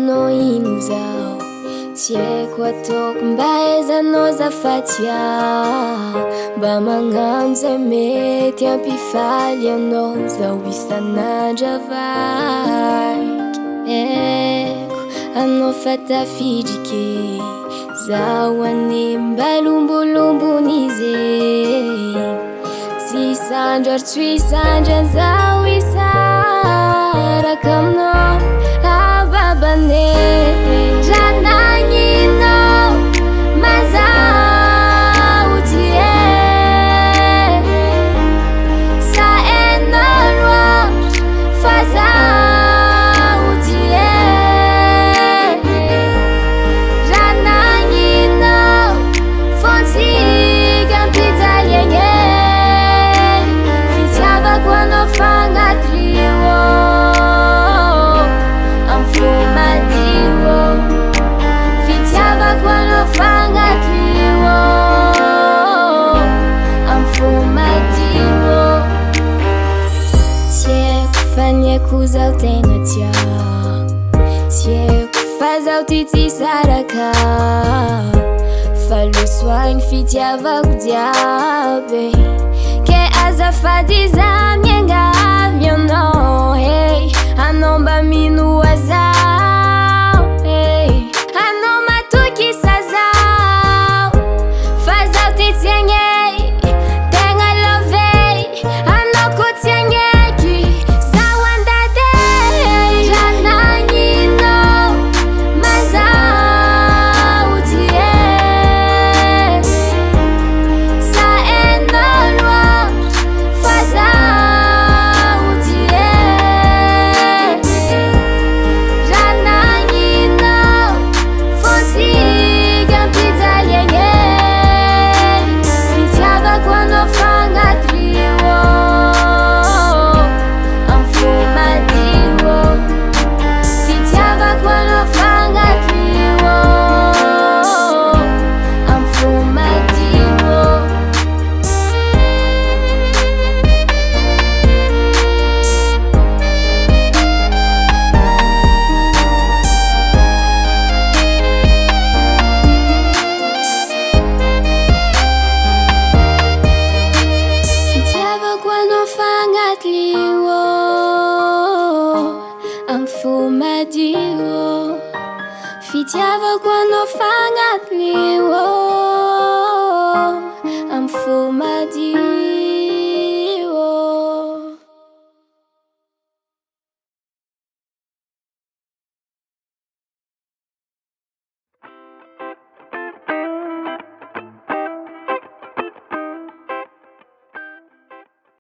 manao ino zao, tsy haiko ataoko mba ahaizanao azafady aho, mba magnano zay mety hampifaly anao zaho isan'andro avaiky. Eko anao fa tafidry ke zaho ane mbalombolombogn'izy tsy isandro ary tsy isandra zaho isaraka aminao ababane. Raha nagninao mazaho tie sa hainao loatra fa zaho tie. Raha nagninao fontsika ampijaliagny fitiavako anao fagnatrio am fo madio, fitiavako anao fagnatrio am fo madio. Tsy haiko fa ny haiko zaho tegna tiao, tsy haiko fa zaho ty tsy saraka, fa losoagny fitiavako jiaby ke azafady zaho miangavy anao. Hey, anao mba minoa zaho, hey, anao matokisa zaho fa zaho ty tsy agnay tegna lovey, anao ko tsy agneky zaho andady. Raha nagninao mazaho tie sa hainao loatra fa zaho tie. Raha nagninao fontsika ampijaliagny fitiavako anao fagnatrio am fo madio, fitiavako anao fagnatrio am fo madio. Fitiavako anao fagnatrio am fo madio, fitiavako anao fagnatrio am fo madio.